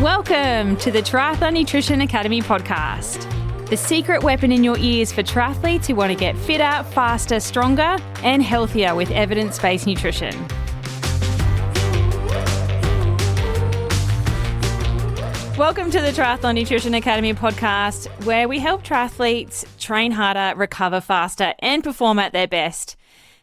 Welcome to the Triathlon Nutrition Academy podcast, the secret weapon in your ears for triathletes who want to get fitter, faster, stronger, and healthier with evidence-based nutrition. Welcome to the Triathlon Nutrition Academy podcast, where we help triathletes train harder, recover faster, and perform at their best.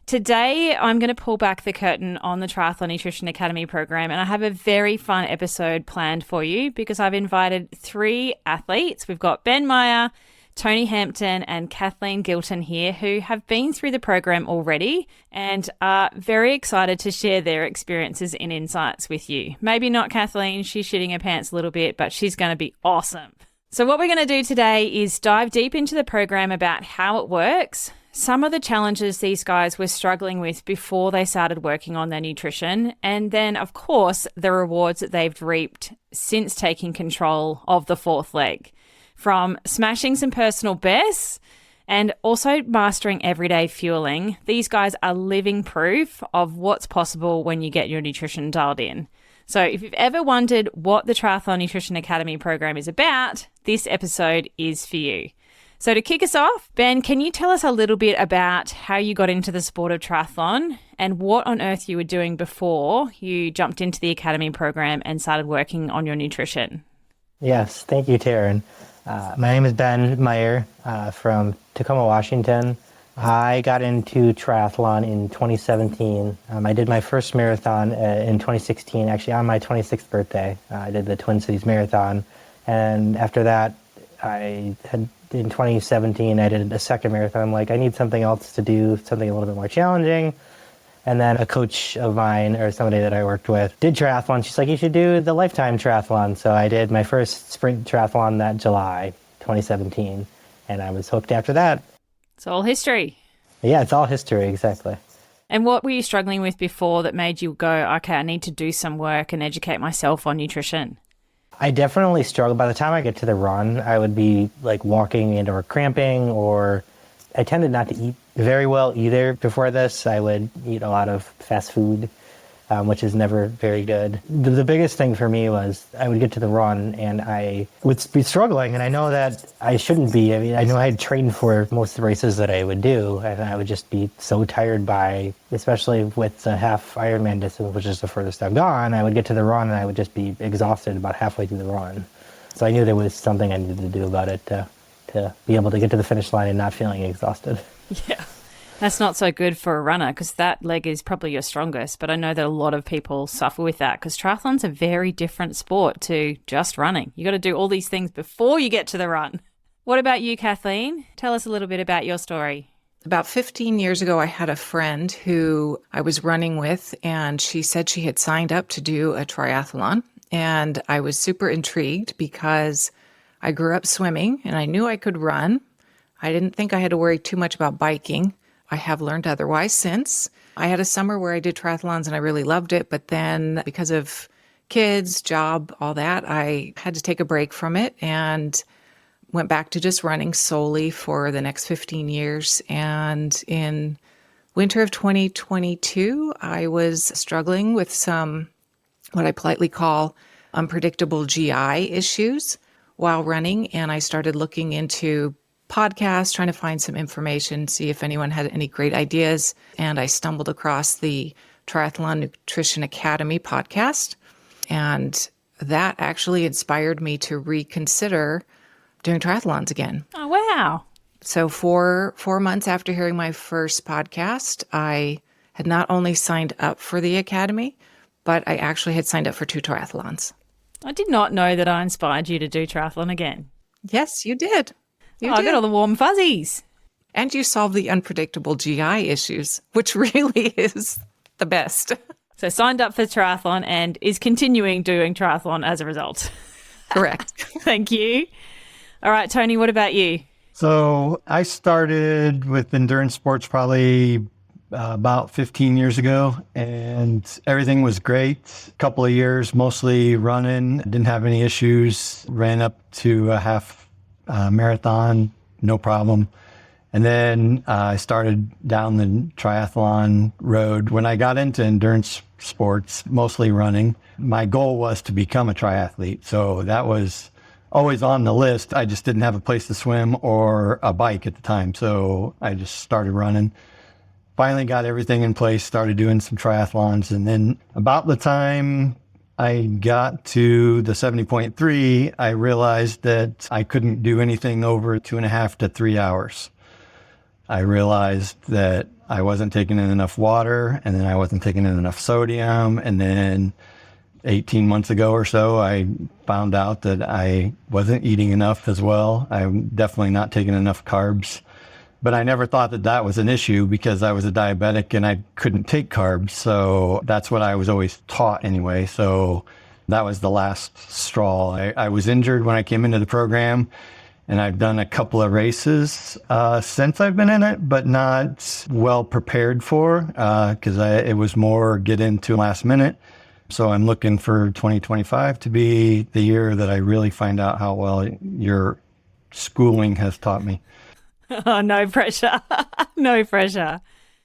Today, I'm going to pull back the curtain on the Triathlon Nutrition Academy program, and I have a very fun episode planned for you because I've invited three athletes. We've got Ben Meier, Tony Hampton, and Kathleen Gilton here, who have been through the program already and are very excited to share their experiences and insights with you. Maybe not Kathleen, she's shitting her pants a little bit, but she's going to be awesome. So what we're going to do today is dive deep into the program about how it works, some of the challenges these guys were struggling with before they started working on their nutrition, and then, of course, the rewards that they've reaped since taking control of the fourth leg. From smashing some personal bests and also mastering everyday fueling, these guys are living proof of what's possible when you get your nutrition dialed in. So if you've ever wondered what the Triathlon Nutrition Academy program is about, this episode is for you. So to kick us off, Ben, can you tell us a little bit about how you got into the sport of triathlon and what on earth you were doing before you jumped into the Academy program and started working on your nutrition? Yes, thank you, Taryn. My name is Ben Meier from Tacoma, Washington. I got into triathlon in 2017. I did my first marathon in 2016, actually on my 26th birthday. I did the Twin Cities Marathon. And after that, in 2017, I did a second marathon. I'm like, I need something else to do, something a little bit more challenging. And then a coach of mine, or somebody that I worked with, did triathlon. She's like, you should do the Lifetime Triathlon. So I did my first sprint triathlon that July 2017, and I was hooked after that. It's all history. Yeah, it's all history, exactly. And what were you struggling with before that made you go, okay, I need to do some work and educate myself on nutrition? I definitely struggled. By the time I get to the run, I would be like walking and or cramping, or I tended not to eat very well either before this. I would eat a lot of fast food, which is never very good. The biggest thing for me was I would get to the run and I would be struggling, and I know that I shouldn't be. I mean, I know I had trained for most of the races that I would do, and I would just be so tired by, especially with the half Ironman distance, which is the furthest I've gone, I would get to the run and I would just be exhausted about halfway through the run. So I knew there was something I needed to do about it to be able to get to the finish line and not feeling exhausted. Yeah, that's not so good for a runner because that leg is probably your strongest. But I know that a lot of people suffer with that because triathlon's a very different sport to just running. You got to do all these things before you get to the run. What about you, Kathleen? Tell us a little bit about your story. About 15 years ago, I had a friend who I was running with, and she said she had signed up to do a triathlon. And I was super intrigued because I grew up swimming and I knew I could run. I didn't think I had to worry too much about biking. I have learned otherwise since. I had a summer where I did triathlons and I really loved it, but then because of kids, job, all that, I had to take a break from it and went back to just running solely for the next 15 years. And in winter of 2022, I was struggling with some, what I politely call unpredictable GI issues while running. And I started looking into podcasts, trying to find some information, see if anyone had any great ideas. And I stumbled across the Triathlon Nutrition Academy podcast. And that actually inspired me to reconsider doing triathlons again. Oh, wow. So 4 months after hearing my first podcast, I had not only signed up for the Academy, but I actually had signed up for 2 triathlons. I did not know that I inspired you to do triathlon again. Yes, you did. I got all the warm fuzzies. And you solved the unpredictable GI issues, which really is the best. So signed up for triathlon and is continuing doing triathlon as a result. Correct. Thank you. All right, Tony, what about you? So I started with endurance sports probably about 15 years ago, and everything was great. A couple of years, mostly running, didn't have any issues, ran up to a half marathon, no problem. And then I started down the triathlon road. When I got into endurance sports, mostly running, my goal was to become a triathlete. So that was always on the list. I just didn't have a place to swim or a bike at the time. So I just started running. Finally got everything in place, started doing some triathlons. And then about the time I got to the 70.3, I realized that I couldn't do anything over 2.5 to 3 hours. I realized that I wasn't taking in enough water, and then I wasn't taking in enough sodium. And then 18 months ago or so, I found out that I wasn't eating enough as well. I'm definitely not taking enough carbs. But I never thought that that was an issue because I was a diabetic and I couldn't take carbs. So that's what I was always taught anyway. So that was the last straw. I was injured when I came into the program, and I've done a couple of races since I've been in it, but not well prepared for because it was more get into last minute. So I'm looking for 2025 to be the year that I really find out how well your schooling has taught me. Oh, no pressure. No pressure.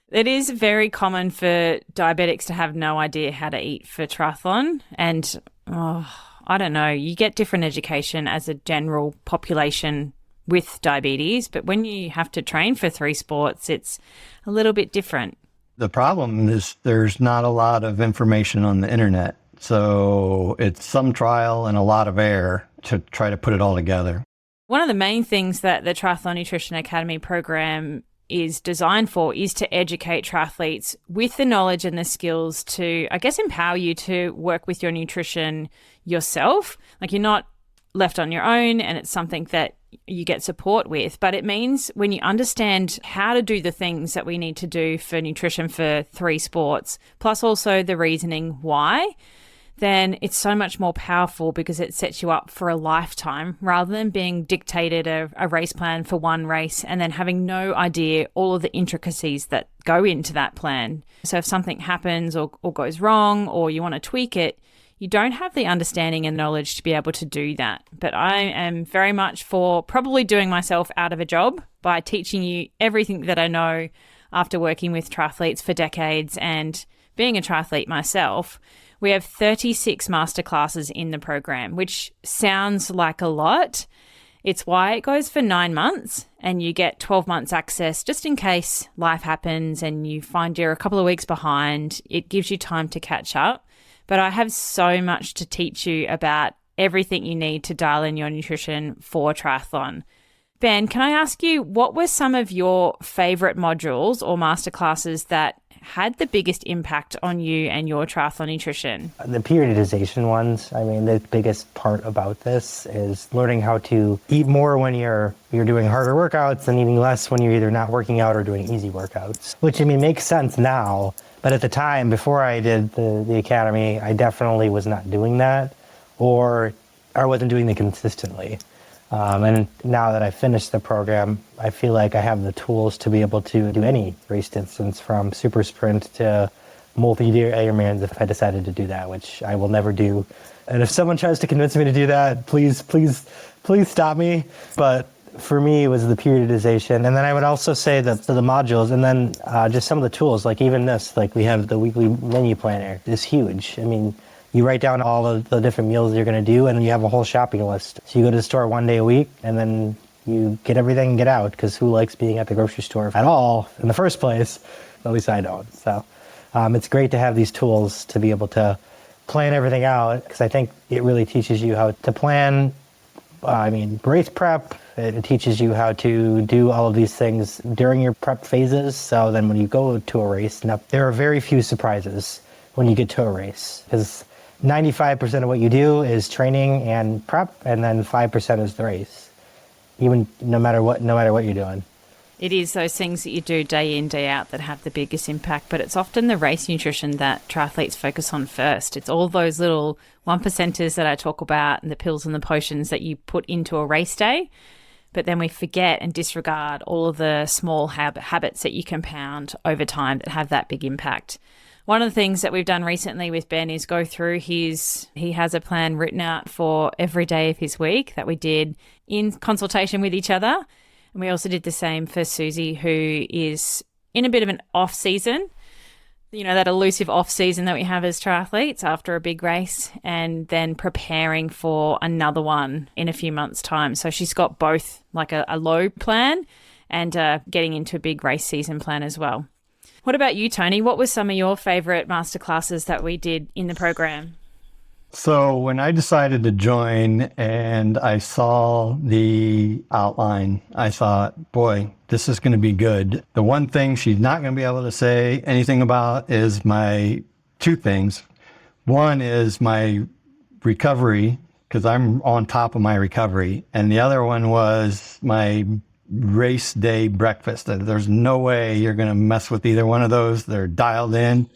It is very common for diabetics to have no idea how to eat for triathlon. And I don't know, you get different education as a general population with diabetes, but when you have to train for 3 sports, it's a little bit different. The problem is there's not a lot of information on the internet. So it's some trial and a lot of error to try to put it all together. One of the main things that the Triathlon Nutrition Academy program is designed for is to educate triathletes with the knowledge and the skills to, I guess, empower you to work with your nutrition yourself. Like, you're not left on your own, and it's something that you get support with. But it means when you understand how to do the things that we need to do for nutrition for 3 sports, plus also the reasoning why, then it's so much more powerful because it sets you up for a lifetime rather than being dictated a race plan for one race and then having no idea all of the intricacies that go into that plan. So if something happens or goes wrong or you want to tweak it, you don't have the understanding and knowledge to be able to do that. But I am very much for probably doing myself out of a job by teaching you everything that I know after working with triathletes for decades and being a triathlete myself. We have 36 masterclasses in the program, which sounds like a lot. It's why it goes for 9 months and you get 12 months access just in case life happens and you find you're a couple of weeks behind. It gives you time to catch up. But I have so much to teach you about everything you need to dial in your nutrition for triathlon. Ben, can I ask you, what were some of your favorite modules or masterclasses that had the biggest impact on you and your triathlon nutrition? The periodization ones. I mean, the biggest part about this is learning how to eat more when you're doing harder workouts and eating less when you're either not working out or doing easy workouts, which, I mean, makes sense now. But at the time, before I did the academy, I definitely was not doing that, or I wasn't doing it consistently. And now that I've finished the program, I feel like I have the tools to be able to do any race distance from super sprint to multi-Ironmans if I decided to do that, which I will never do. And if someone tries to convince me to do that, please stop me. But for me, it was the periodization. And then I would also say that the modules, and then just some of the tools, like even this, like we have the weekly menu planner is huge. I mean, you write down all of the different meals you're going to do, and you have a whole shopping list. So you go to the store one day a week, and then you get everything and get out, because who likes being at the grocery store at all in the first place? At least I don't. So it's great to have these tools to be able to plan everything out, because I think it really teaches you how to plan, race prep. It teaches you how to do all of these things during your prep phases. So then when you go to a race, now there are very few surprises when you get to a race, because 95% of what you do is training and prep, and then 5% is the race, even no matter what you're doing. It is those things that you do day in, day out that have the biggest impact, but it's often the race nutrition that triathletes focus on first. It's all those little 1%ers that I talk about and the pills and the potions that you put into a race day, but then we forget and disregard all of the small habits that you compound over time that have that big impact. One of the things that we've done recently with Ben is go through he has a plan written out for every day of his week that we did in consultation with each other. And we also did the same for Susie, who is in a bit of an off season, that elusive off season that we have as triathletes after a big race, and then preparing for another one in a few months' time. So she's got both like a low plan and getting into a big race season plan as well. What about you, Tony? What were some of your favorite masterclasses that we did in the program? So when I decided to join and I saw the outline, I thought, boy, this is going to be good. The one thing she's not going to be able to say anything about is my two things. One is my recovery, because I'm on top of my recovery. And the other one was my race day breakfast. There's no way you're going to mess with either one of those. They're dialed in.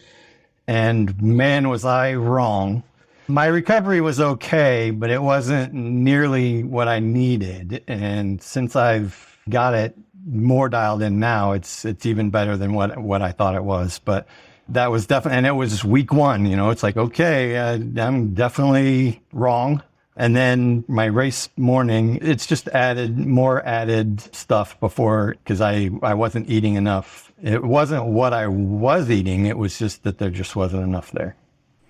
And man, was I wrong. My recovery was okay, but it wasn't nearly what I needed. And since I've got it more dialed in now, it's even better than what I thought it was. But that was definitely, and it was week one, it's like, okay, I'm definitely wrong. And then my race morning, it's just more added stuff before, because I wasn't eating enough. It wasn't what I was eating. It was just that there just wasn't enough there.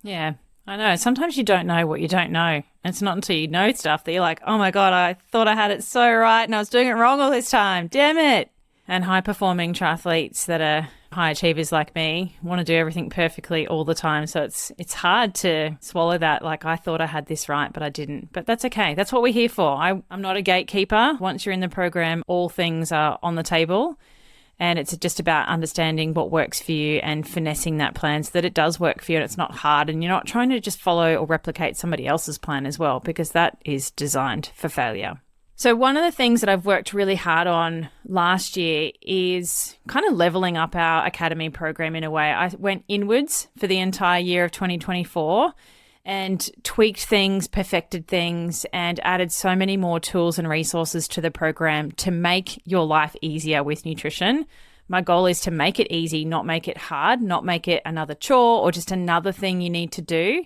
Yeah. I know. Sometimes you don't know what you don't know. And it's not until you know stuff that you're like, oh my God, I thought I had it so right and I was doing it wrong all this time. Damn it. And high-performing triathletes that are high achievers like me want to do everything perfectly all the time. So it's hard to swallow that, like, I thought I had this right, but I didn't. But that's okay. That's what we're here for. I'm not a gatekeeper. Once you're in the program, all things are on the table. And it's just about understanding what works for you and finessing that plan so that it does work for you and it's not hard and you're not trying to just follow or replicate somebody else's plan as well, because that is designed for failure. So one of the things that I've worked really hard on last year is kind of leveling up our academy program in a way. I went inwards for the entire year of 2024 and tweaked things, perfected things, and added so many more tools and resources to the program to make your life easier with nutrition. My goal is to make it easy, not make it hard, not make it another chore or just another thing you need to do.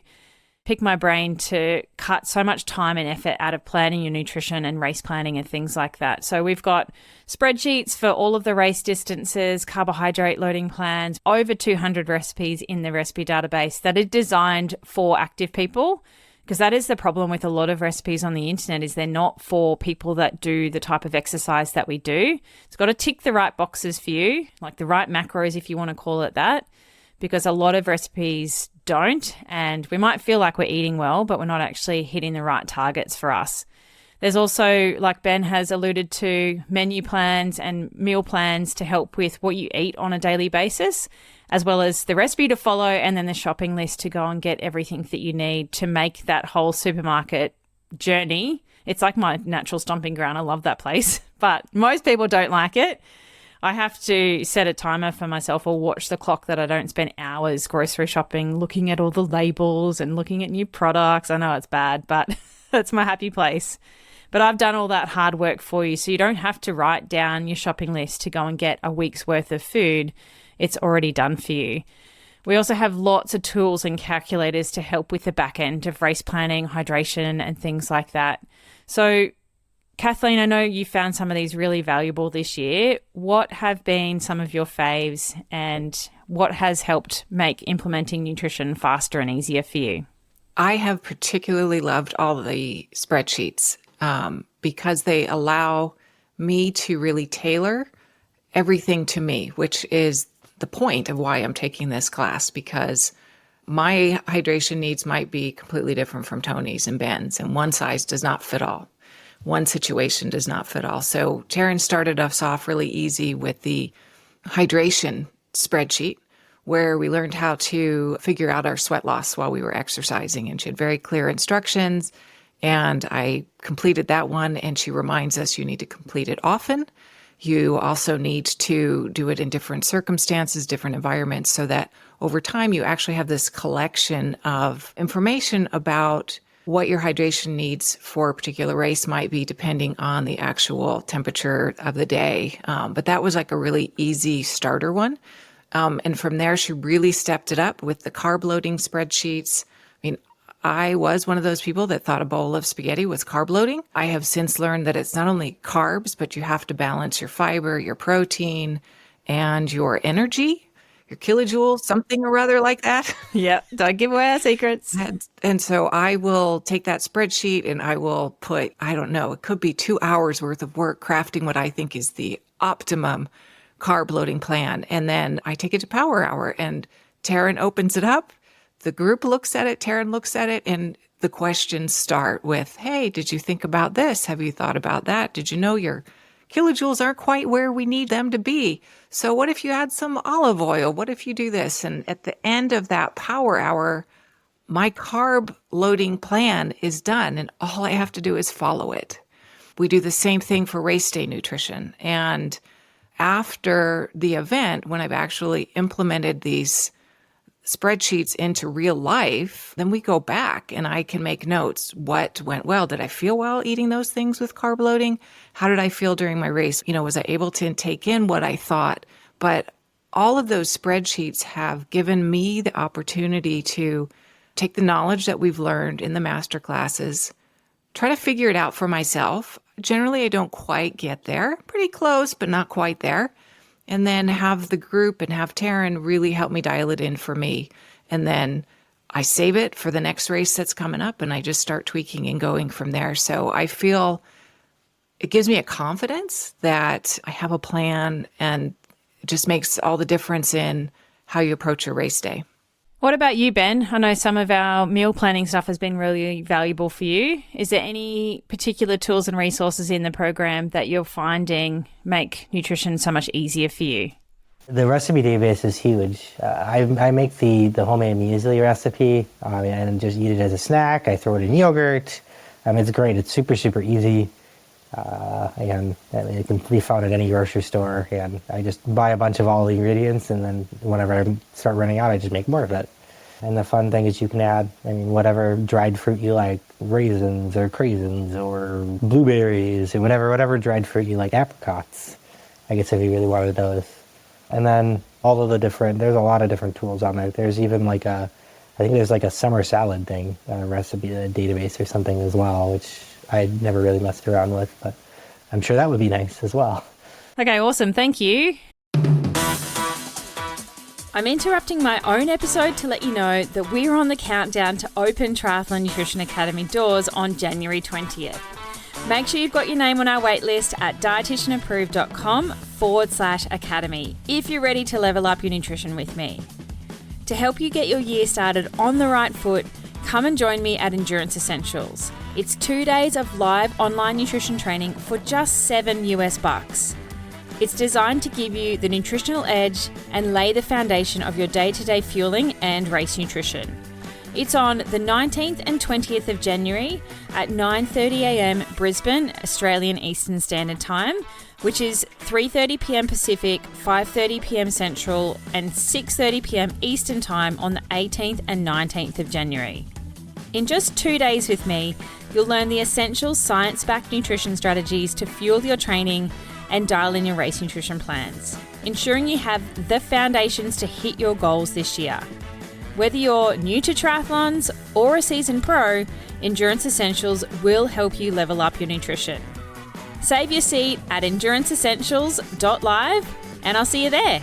Pick my brain to cut so much time and effort out of planning your nutrition and race planning and things like that. So we've got spreadsheets for all of the race distances, carbohydrate loading plans, over 200 recipes in the recipe database that are designed for active people, because that is the problem with a lot of recipes on the internet, is they're not for people that do the type of exercise that we do. It's got to tick the right boxes for you, like the right macros if you want to call it that, because a lot of recipes don't, and we might feel like we're eating well, but we're not actually hitting the right targets for us. There's also, like Ben has alluded to, menu plans and meal plans to help with what you eat on a daily basis, as well as the recipe to follow and then the shopping list to go and get everything that you need to make that whole supermarket journey. It's like my natural stomping ground. I love that place, but most people don't like it. I have to set a timer for myself or watch the clock that I don't spend hours grocery shopping, looking at all the labels and looking at new products. I know it's bad, but that's my happy place. But I've done all that hard work for you, so you don't have to write down your shopping list to go and get a week's worth of food. It's already done for you. We also have lots of tools and calculators to help with the back end of race planning, hydration, and things like that. So Kathleen, I know you found some of these really valuable this year. What have been some of your faves and what has helped make implementing nutrition faster and easier for you? I have particularly loved all the spreadsheets because they allow me to really tailor everything to me, which is the point of why I'm taking this class, because my hydration needs might be completely different from Tony's and Ben's, and one size does not fit all. One situation does not fit all. So Taryn started us off really easy with the hydration spreadsheet, where we learned how to figure out our sweat loss while we were exercising. And she had very clear instructions. And I completed that one. And she reminds us you need to complete it often. You also need to do it in different circumstances, different environments, so that over time you actually have this collection of information about what your hydration needs for a particular race might be depending on the actual temperature of the day. But that was like a really easy starter one. And from there, she really stepped it up with the carb loading spreadsheets. I mean, I was one of those people that thought a bowl of spaghetti was carb loading. I have since learned that it's not only carbs, but you have to balance your fiber, your protein, and your energy, your kilojoules, something or other like that. Yep. Don't give away our secrets. And so I will take that spreadsheet and I will put, I don't know, it could be 2 hours worth of work crafting what I think is the optimum carb loading plan. And then I take it to Power Hour and Taryn opens it up. The group looks at it, Taryn looks at it, and the questions start with, hey, did you think about this? Have you thought about that? Did you know your kilojoules aren't quite where we need them to be? So what if you add some olive oil? What if you do this? And at the end of that Power Hour, my carb loading plan is done, and all I have to do is follow it. We do the same thing for race day nutrition. And after the event, when I've actually implemented these spreadsheets into real life, then we go back and I can make notes. What went well? Did I feel well eating those things with carb loading? How did I feel during my race? Was I able to take in what I thought? But all of those spreadsheets have given me the opportunity to take the knowledge that we've learned in the master classes, try to figure it out for myself. Generally, I don't quite get there. Pretty close, but not quite there. And then have the group and have Taryn really help me dial it in for me. And then I save it for the next race that's coming up and I just start tweaking and going from there. So I feel it gives me a confidence that I have a plan, and it just makes all the difference in how you approach your race day. What about you, Ben? I know some of our meal planning stuff has been really valuable for you. Is there any particular tools and resources in the program that you're finding make nutrition so much easier for you? The recipe database is huge. I make the homemade muesli recipe and just eat it as a snack. I throw it in yogurt. It's great. It's super, super easy. And it can be found at any grocery store. And I just buy a bunch of all the ingredients, and then whenever I start running out, I just make more of it. And the fun thing is you can add, whatever dried fruit you like, raisins or craisins or blueberries, and whatever dried fruit you like, apricots, I guess, if you really wanted those. And then there's a lot of different tools on there. There's even I think there's a summer salad thing, a recipe, a database or something as well, which I never really messed around with, but I'm sure that would be nice as well. Okay, awesome. Thank you. I'm interrupting my own episode to let you know that we're on the countdown to open Triathlon Nutrition Academy doors on January 20th. Make sure you've got your name on our waitlist at dietitianapproved.com/academy if you're ready to level up your nutrition with me. To help you get your year started on the right foot, come and join me at Endurance Essentials. It's 2 days of live online nutrition training for just $7. It's designed to give you the nutritional edge and lay the foundation of your day-to-day fueling and race nutrition. It's on the 19th and 20th of January at 9:30 a.m. Brisbane, Australian Eastern Standard Time, which is 3:30 p.m. Pacific, 5:30 p.m. Central, and 6:30 p.m. Eastern Time on the 18th and 19th of January. In just 2 days with me, you'll learn the essential science-backed nutrition strategies to fuel your training and dial in your race nutrition plans, ensuring you have the foundations to hit your goals this year. Whether you're new to triathlons or a seasoned pro, Endurance Essentials will help you level up your nutrition. Save your seat at enduranceessentials.live, and I'll see you there.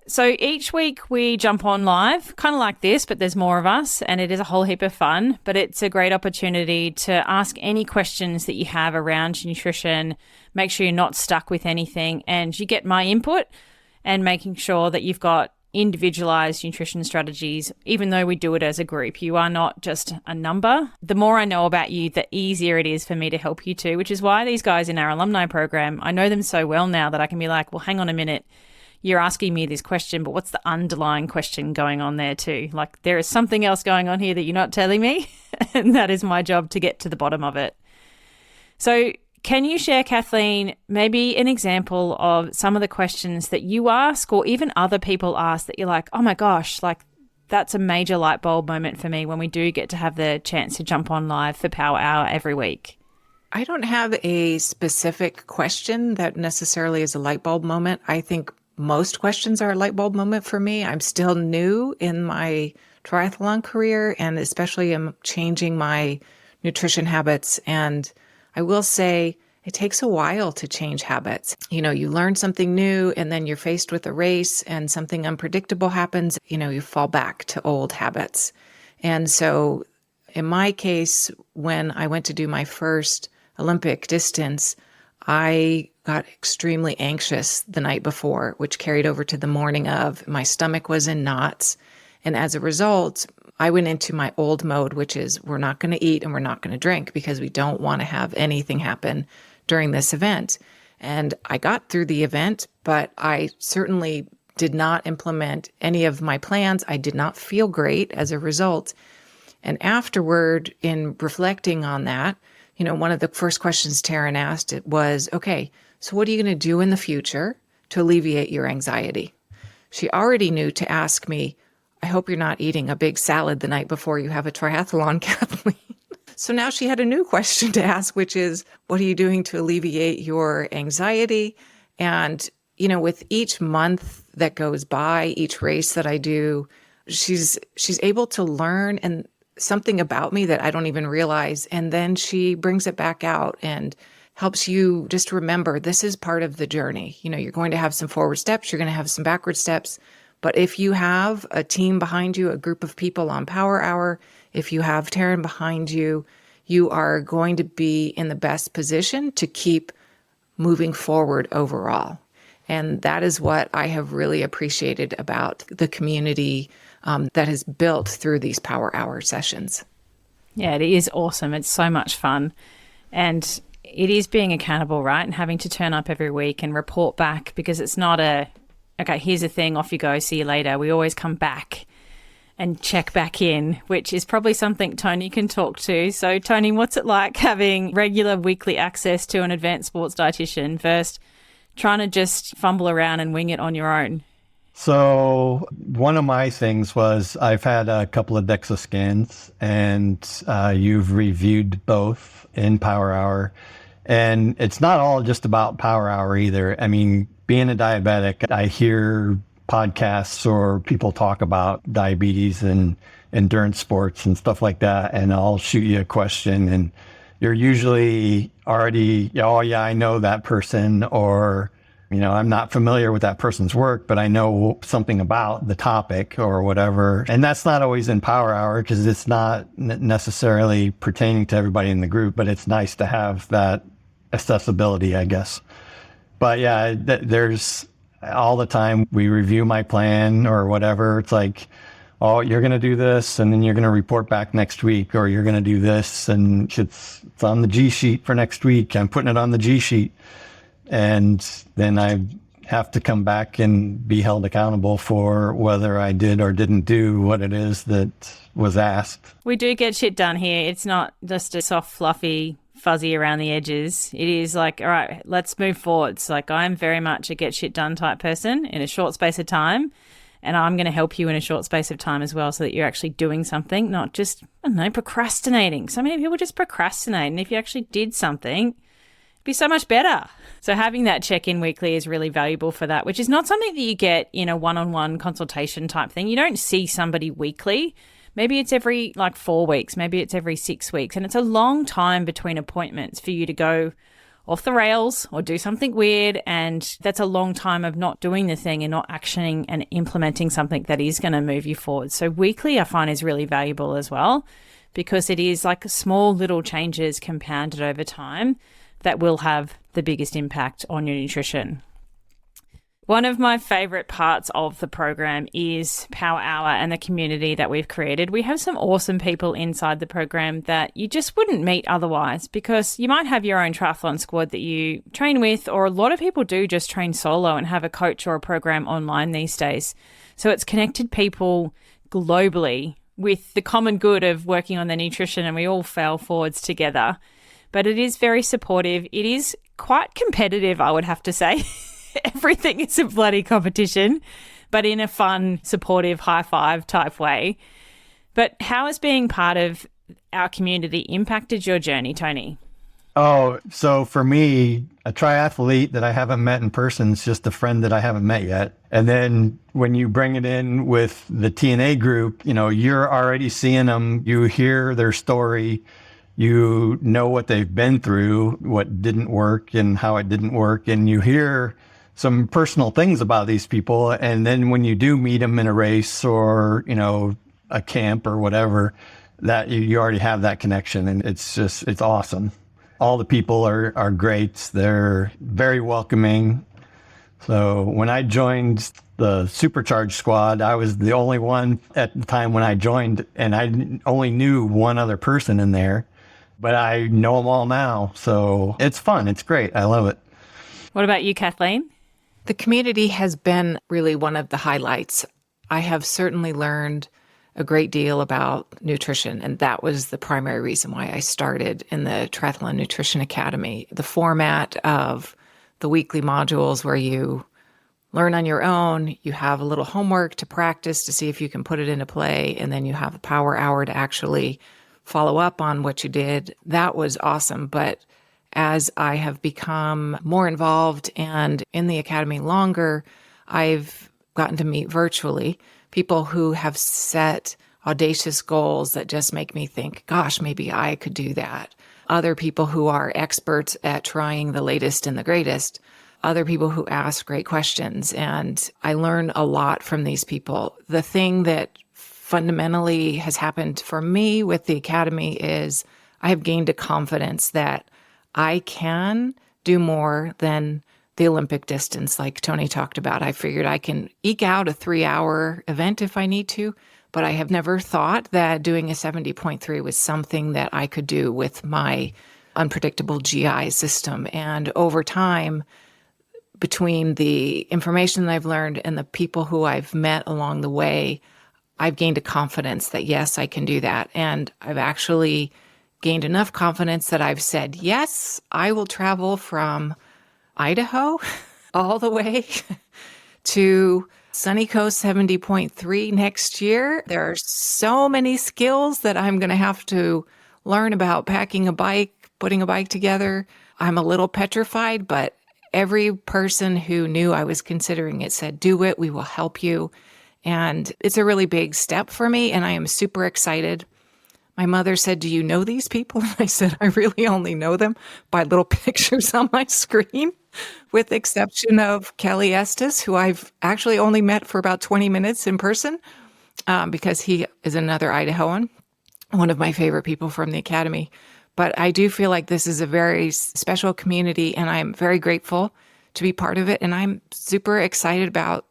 So each week we jump on live, kind of like this, but there's more of us, and it is a whole heap of fun. But it's a great opportunity to ask any questions that you have around nutrition. Make sure you're not stuck with anything, and you get my input and making sure that you've got individualized nutrition strategies, even though we do it as a group. You are not just a number. The more I know about you, the easier it is for me to help you too, which is why these guys in our alumni program, I know them so well now that I can be like, well, hang on a minute. You're asking me this question, but what's the underlying question going on there too? Like, there is something else going on here that you're not telling me, and that is my job to get to the bottom of it. So can you share, Kathleen, maybe an example of some of the questions that you ask or even other people ask that you're like, oh my gosh, like that's a major light bulb moment for me when we do get to have the chance to jump on live for Power Hour every week? I don't have a specific question that necessarily is a light bulb moment. I think most questions are a light bulb moment for me. I'm still new in my triathlon career, and especially am changing my nutrition habits. And I will say it takes a while to change habits. You learn something new and then you're faced with a race and something unpredictable happens, you fall back to old habits. And so in my case, when I went to do my first Olympic distance, I got extremely anxious the night before, which carried over to the morning of. My stomach was in knots. And as a result, I went into my old mode, which is we're not going to eat and we're not going to drink because we don't want to have anything happen during this event. And I got through the event, but I certainly did not implement any of my plans. I did not feel great as a result. And afterward, in reflecting on that, one of the first questions Taryn asked it was, okay, so what are you going to do in the future to alleviate your anxiety? She already knew to ask me, I hope you're not eating a big salad the night before you have a triathlon, Kathleen. So now she had a new question to ask, which is, what are you doing to alleviate your anxiety? And, with each month that goes by, each race that I do, she's able to learn and something about me that I don't even realize. And then she brings it back out and helps you just remember this is part of the journey. You're going to have some forward steps, you're going to have some backward steps. But if you have a team behind you, a group of people on Power Hour, if you have Taryn behind you, you are going to be in the best position to keep moving forward overall. And that is what I have really appreciated about the community that is built through these Power Hour sessions. Yeah, it is awesome. It's so much fun. And it is being accountable, right? And having to turn up every week and report back, because it's not okay, here's the thing, off you go, see you later. We always come back and check back in, which is probably something Tony can talk to. So Tony, what's it like having regular weekly access to an advanced sports dietitian versus trying to just fumble around and wing it on your own? So one of my things was I've had a couple of DEXA scans, and you've reviewed both in Power Hour. And it's not all just about Power Hour either. I mean, being a diabetic, I hear podcasts or people talk about diabetes and endurance sports and stuff like that, and I'll shoot you a question and you're usually already, oh yeah, I know that person, or, I'm not familiar with that person's work, but I know something about the topic or whatever. And that's not always in Power Hour because it's not necessarily pertaining to everybody in the group, but it's nice to have that accessibility, I guess. But yeah, there's all the time we review my plan or whatever. It's like, oh, you're going to do this and then you're going to report back next week, or you're going to do this and it's on the G sheet for next week. I'm putting it on the G sheet. And then I have to come back and be held accountable for whether I did or didn't do what it is that was asked. We do get shit done here. It's not just a soft, fluffy, fuzzy around the edges. It is like, all right, let's move forward. It's like, I'm very much a get shit done type person in a short space of time. And I'm going to help you in a short space of time as well, so that you're actually doing something, not just, procrastinating. So many people just procrastinate. And if you actually did something, it'd be so much better. So having that check-in weekly is really valuable for that, which is not something that you get in a one-on-one consultation type thing. You don't see somebody weekly. Maybe it's every 4 weeks, maybe it's every 6 weeks. And it's a long time between appointments for you to go off the rails or do something weird. And that's a long time of not doing the thing and not actioning and implementing something that is going to move you forward. So weekly, I find, is really valuable as well, because it is like small little changes compounded over time that will have the biggest impact on your nutrition. One of my favorite parts of the program is Power Hour and the community that we've created. We have some awesome people inside the program that you just wouldn't meet otherwise, because you might have your own triathlon squad that you train with, or a lot of people do just train solo and have a coach or a program online these days. So it's connected people globally with the common good of working on their nutrition, and we all fail forwards together. But it is very supportive. It is quite competitive, I would have to say. Everything is a bloody competition, but in a fun, supportive, high five type way. But how has being part of our community impacted your journey, Tony? Oh, so for me, a triathlete that I haven't met in person is just a friend that I haven't met yet. And then when you bring it in with the TNA group, you're already seeing them. You hear their story. You know what they've been through, what didn't work and how it didn't work. And you hear some personal things about these people. And then when you do meet them in a race or, a camp or whatever, that you already have that connection. And it's awesome. All the people are great. They're very welcoming. So when I joined the Supercharged squad, I was the only one at the time when I joined, and I only knew one other person in there, but I know them all now. So it's fun. It's great. I love it. What about you, Kathleen? The community has been really one of the highlights. I have certainly learned a great deal about nutrition, and that was the primary reason why I started in the Triathlon Nutrition Academy. The format of the weekly modules where you learn on your own, you have a little homework to practice to see if you can put it into play, and then you have a power hour to actually follow up on what you did. That was awesome. But as I have become more involved and in the academy longer, I've gotten to meet virtually people who have set audacious goals that just make me think, gosh, maybe I could do that. Other people who are experts at trying the latest and the greatest. Other people who ask great questions. And I learn a lot from these people. The thing that fundamentally has happened for me with the academy is I have gained a confidence that I can do more than the Olympic distance, like Tony talked about. I figured I can eke out a 3-hour event if I need to, but I have never thought that doing a 70.3 was something that I could do with my unpredictable GI system. And over time, between the information that I've learned and the people who I've met along the way, I've gained a confidence that, yes, I can do that. And I've actually gained enough confidence that I've said, yes, I will travel from Idaho all the way to Sunny Coast 70.3 next year. There are so many skills that I'm going to have to learn about packing a bike, putting a bike together. I'm a little petrified, but every person who knew I was considering it said, do it, we will help you. And it's a really big step for me, and I am super excited. My mother said, do you know these people? And I said, I really only know them by little pictures on my screen, with the exception of Kelly Estes, who I've actually only met for about 20 minutes in person, because he is another Idahoan, one of my favorite people from the academy. But I do feel like this is a very special community, and I'm very grateful to be part of it. And I'm super excited about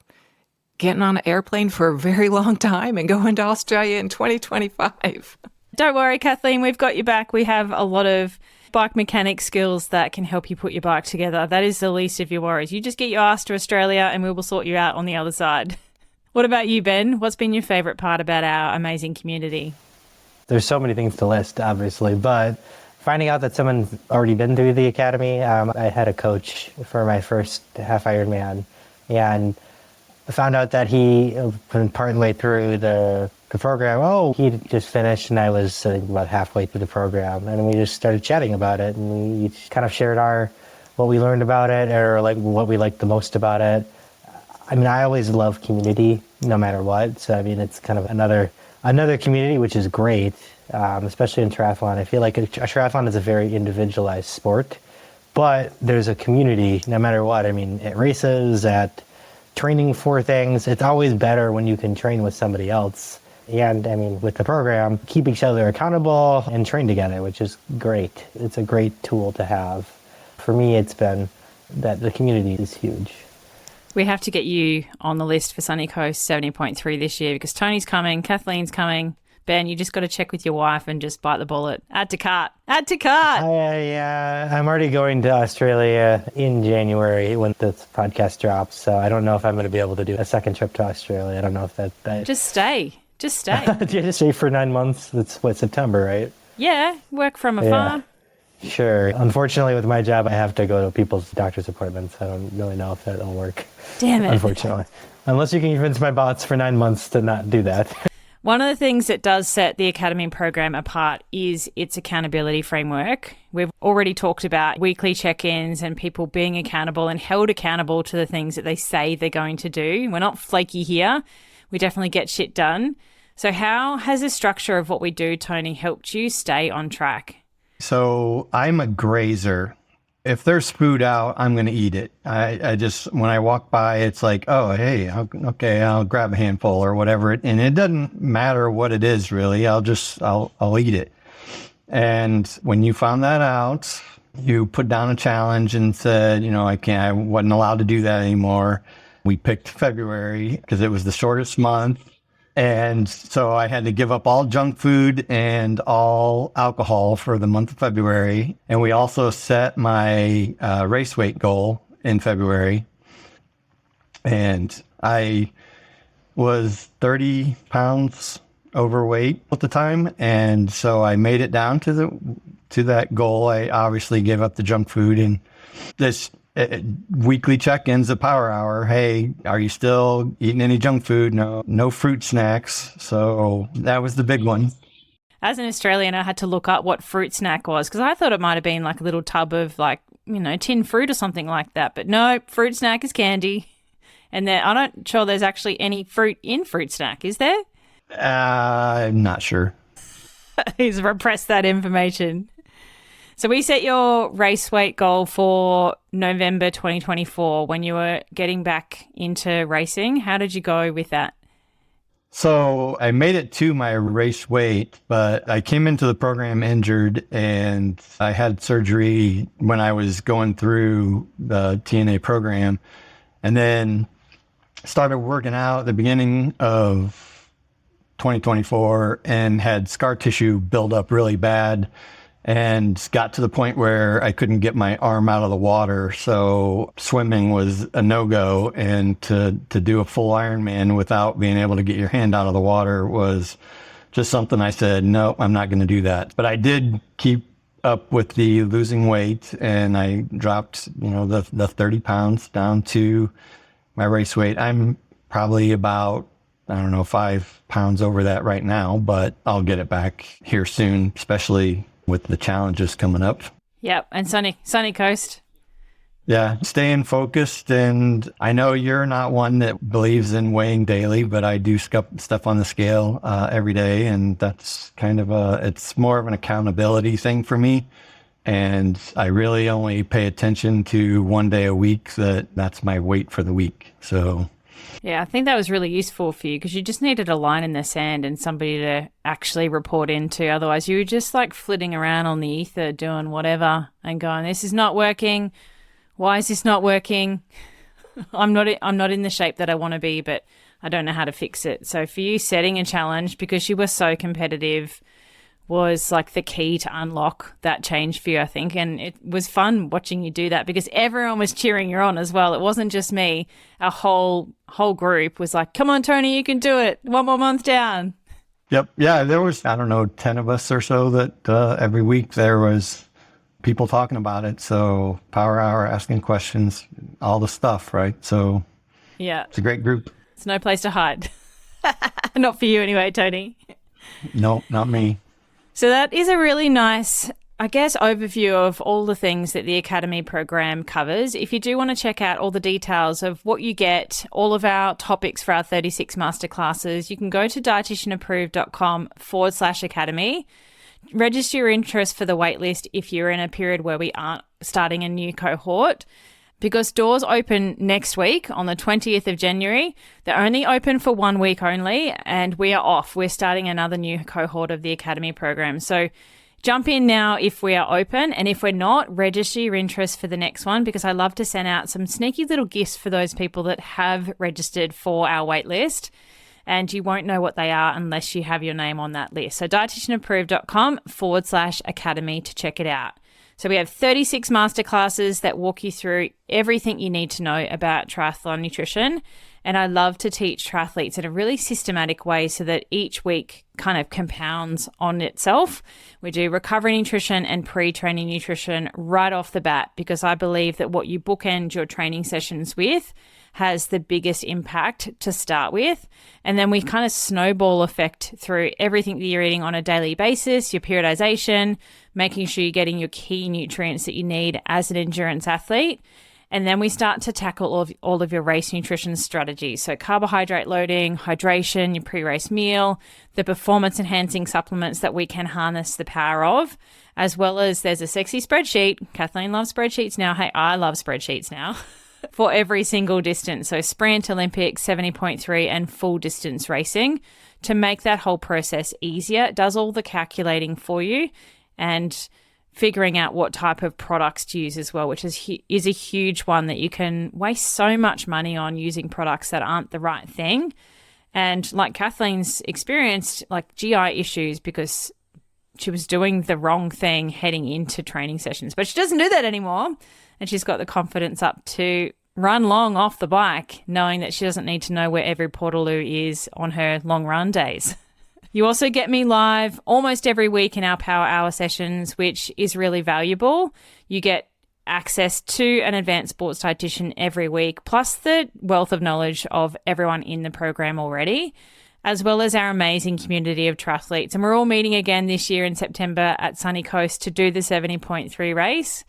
getting on an airplane for a very long time and going to Australia in 2025. Don't worry, Kathleen, we've got you back. We have a lot of bike mechanic skills that can help you put your bike together. That is the least of your worries. You just get your ass to Australia and we will sort you out on the other side. What about you, Ben? What's been your favourite part about our amazing community? There's so many things to list, obviously, but finding out that someone's already been through the academy, I had a coach for my first half Ironman, and I found out that he, partway through the program, he just finished, and I was about halfway through the program, and we just started chatting about it, and we each kind of shared what we learned about it, or like what we liked the most about it. I mean, I always love community, no matter what. So I mean, it's kind of another community, which is great, especially in triathlon. I feel like a triathlon is a very individualized sport, but there's a community, no matter what. I mean, at races, at training for things, it's always better when you can train with somebody else. And I mean, with the program, keep each other accountable and train together, which is great. It's a great tool to have. For me, it's been that the community is huge. We have to get you on the list for Sunny Coast 70.3 this year because Tony's coming, Kathleen's coming. Ben, you just got to check with your wife and just bite the bullet. Add to cart. Add to cart. Yeah, I'm already going to Australia in January when this podcast drops. So I don't know if I'm going to be able to do a second trip to Australia. I don't know if that... Just stay. Just stay. Just stay for 9 months. That's September, right? Yeah, work from afar. Yeah, sure. Unfortunately, with my job, I have to go to people's doctor's appointments. I don't really know if that'll work. Damn it. Unfortunately. Unless you can convince my boss for 9 months to not do that. One of the things that does set the Academy program apart is its accountability framework. We've already talked about weekly check-ins and people being accountable and held accountable to the things that they say they're going to do. We're not flaky here. We definitely get shit done. So how has the structure of what we do, Tony, helped you stay on track? So I'm a grazer. If there's food out, I'm going to eat it. I just, when I walk by, it's like, oh, hey, okay, I'll grab a handful or whatever. And it doesn't matter what it is, really. I'll eat it. And when you found that out, you put down a challenge and said, I wasn't allowed to do that anymore. We picked February because it was the shortest month. And so I had to give up all junk food and all alcohol for the month of February. And we also set my race weight goal in February. And I was 30 pounds overweight at the time. And so I made it down to that goal. I obviously gave up the junk food, and this weekly check-ins at Power Hour. Hey, are you still eating any junk food? No fruit snacks. So that was the big one. As an Australian, I had to look up what fruit snack was because I thought it might have been like a little tub of tin fruit or something like that. But no, fruit snack is candy. And I'm not sure there's actually any fruit in fruit snack, is there? I'm not sure. He's repressed that information. So we set your race weight goal for November 2024 when you were getting back into racing. How did you go with that? So I made it to my race weight, but I came into the program injured, and I had surgery when I was going through the TNA program, and then started working out at the beginning of 2024 and had scar tissue build up really bad. And got to the point where I couldn't get my arm out of the water. So swimming was a no-go. And to do a full Ironman without being able to get your hand out of the water was just something I said, no, I'm not going to do that. But I did keep up with the losing weight, and I dropped, the 30 pounds down to my race weight. I'm probably about, 5 pounds over that right now, but I'll get it back here soon, especially with the challenges coming up. Yep, and sunny coast. Yeah, staying focused. And I know you're not one that believes in weighing daily, but I do stuff on the scale every day. And that's kind of it's more of an accountability thing for me. And I really only pay attention to one day a week that's my weight for the week. So yeah, I think that was really useful for you because you just needed a line in the sand and somebody to actually report into. Otherwise, you were just like flitting around on the ether doing whatever and going, this is not working. Why is this not working? I'm not in the shape that I want to be, but I don't know how to fix it. So for you, setting a challenge because you were so competitive was like the key to unlock that change for you, I think. And it was fun watching you do that because everyone was cheering you on as well. It wasn't just me. Our whole group was like, come on, Tony, you can do it. One more month down. Yep. Yeah, there was, 10 of us or so that every week there was people talking about it. So Power Hour, asking questions, all the stuff, right? So yeah, it's a great group. It's no place to hide. Not for you anyway, Tony. No, not me. So that is a really nice, overview of all the things that the Academy program covers. If you do want to check out all the details of what you get, all of our topics for our 36 masterclasses, you can go to dietitianapproved.com/academy. Register your interest for the waitlist if you're in a period where we aren't starting a new cohort. Because doors open next week on the 20th of January. They're only open for 1 week only, and we are off. We're starting another new cohort of the Academy program. So jump in now if we are open, and if we're not, register your interest for the next one because I love to send out some sneaky little gifts for those people that have registered for our wait list, and you won't know what they are unless you have your name on that list. So dietitianapproved.com/academy to check it out. So we have 36 masterclasses that walk you through everything you need to know about triathlon nutrition. And I love to teach triathletes in a really systematic way so that each week kind of compounds on itself. We do recovery nutrition and pre-training nutrition right off the bat, because I believe that what you bookend your training sessions with has the biggest impact to start with. And then we kind of snowball effect through everything that you're eating on a daily basis, your periodization, making sure you're getting your key nutrients that you need as an endurance athlete. And then we start to tackle all of your race nutrition strategies. So carbohydrate loading, hydration, your pre-race meal, the performance-enhancing supplements that we can harness the power of, as well as there's a sexy spreadsheet. Kathleen loves spreadsheets now. Hey, I love spreadsheets now. For every single distance. So sprint, Olympic, 70.3 and full distance racing, to make that whole process easier. It does all the calculating for you and figuring out what type of products to use as well, which is a huge one that you can waste so much money on using products that aren't the right thing. And like Kathleen's experienced like GI issues because she was doing the wrong thing heading into training sessions, but she doesn't do that anymore. And she's got the confidence up to run long off the bike, knowing that she doesn't need to know where every portaloo is on her long run days. You also get me live almost every week in our Power Hour sessions, which is really valuable. You get access to an advanced sports dietitian every week, plus the wealth of knowledge of everyone in the program already, as well as our amazing community of triathletes. And we're all meeting again this year in September at Sunny Coast to do the 70.3 race.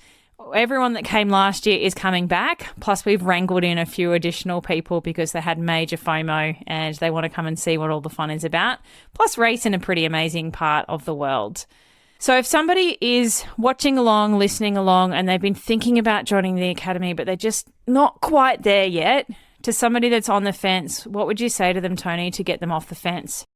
Everyone that came last year is coming back. Plus, we've wrangled in a few additional people because they had major FOMO and they want to come and see what all the fun is about. Plus, race in a pretty amazing part of the world. So if somebody is watching along, listening along, and they've been thinking about joining the academy, but they're just not quite there yet, to somebody that's on the fence, what would you say to them, Tony, to get them off the fence?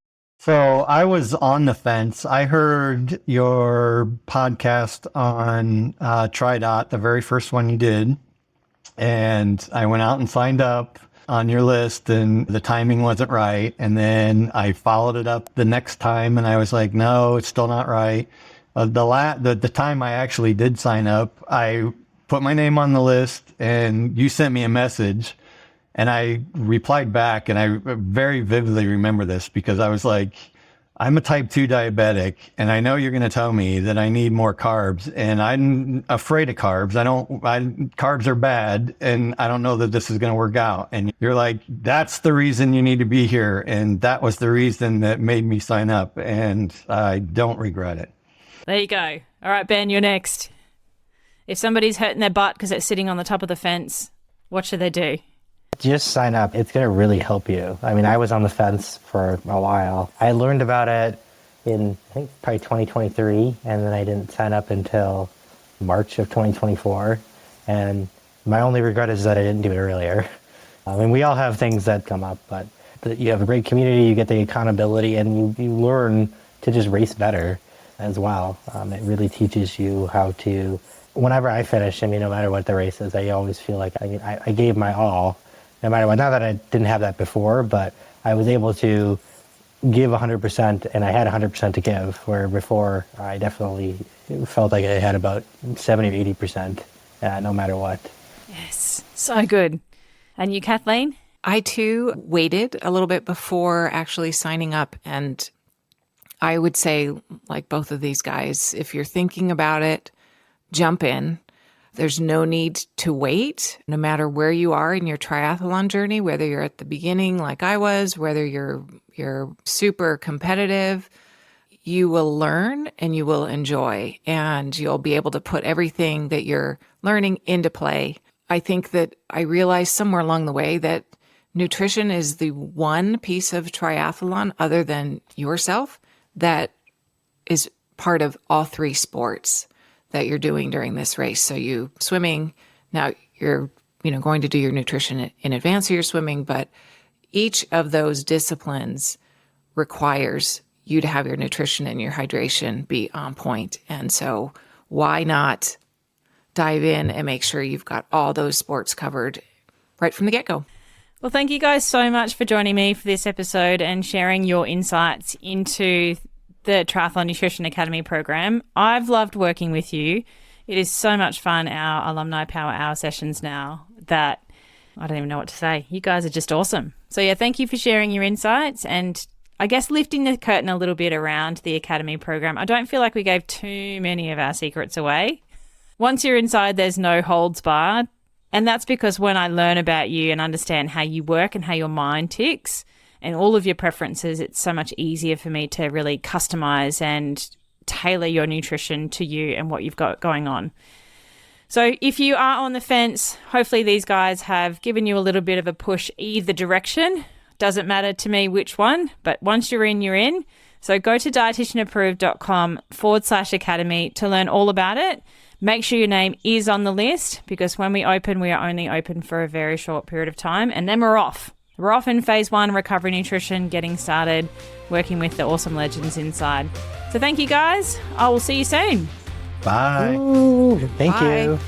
So I was on the fence. I heard your podcast on TriDot, the very first one you did. And I went out and signed up on your list and the timing wasn't right. And then I followed it up the next time and I was like, no, it's still not right. The time I actually did sign up, I put my name on the list and you sent me a message. And I replied back, and I very vividly remember this because I was like, I'm a type 2 diabetic, and I know you're going to tell me that I need more carbs, and I'm afraid of carbs. Carbs are bad, and I don't know that this is going to work out. And you're like, that's the reason you need to be here. And that was the reason that made me sign up, and I don't regret it. There you go. All right, Ben, you're next. If somebody's hurting their butt because it's sitting on the top of the fence, what should they do? Just sign up. It's going to really help you. I mean, I was on the fence for a while. I learned about it in, I think, probably 2023, and then I didn't sign up until March of 2024. And my only regret is that I didn't do it earlier. I mean, we all have things that come up, but you have a great community, you get the accountability, and you learn to just race better as well. It really teaches you how to, whenever I finish, I mean, no matter what the race is, I always feel like I gave my all. No matter what, not that I didn't have that before, but I was able to give 100% and I had 100% to give, where before I definitely felt like I had about 70 or 80%, no matter what. Yes, so good. And you, Kathleen? I too waited a little bit before actually signing up. And I would say, like both of these guys, if you're thinking about it, jump in. There's no need to wait, no matter where you are in your triathlon journey, whether you're at the beginning like I was, whether you're super competitive, you will learn and you will enjoy, and you'll be able to put everything that you're learning into play. I think that I realized somewhere along the way that nutrition is the one piece of triathlon other than yourself that is part of all three sports that you're doing during this race. So you swimming, now you're going to do your nutrition in advance of your swimming, but each of those disciplines requires you to have your nutrition and your hydration be on point. And so why not dive in and make sure you've got all those sports covered right from the get-go? Well, thank you guys so much for joining me for this episode and sharing your insights into the Triathlon Nutrition Academy program. I've loved working with you. It is so much fun, our alumni power hour sessions now, that I don't even know what to say. You guys are just awesome. So yeah, thank you for sharing your insights and I guess lifting the curtain a little bit around the Academy program. I don't feel like we gave too many of our secrets away. Once you're inside, there's no holds barred. And that's because when I learn about you and understand how you work and how your mind ticks and all of your preferences, it's so much easier for me to really customize and tailor your nutrition to you and what you've got going on. So if you are on the fence, hopefully these guys have given you a little bit of a push either direction. Doesn't matter to me which one, but once you're in, you're in. So go to dietitianapproved.com/academy to learn all about it. Make sure your name is on the list because when we open, we are only open for a very short period of time and then we're off. We're off in phase 1, recovery nutrition, getting started, working with the awesome legends inside. So thank you guys. I will see you soon. Bye. Ooh, thank Bye. you.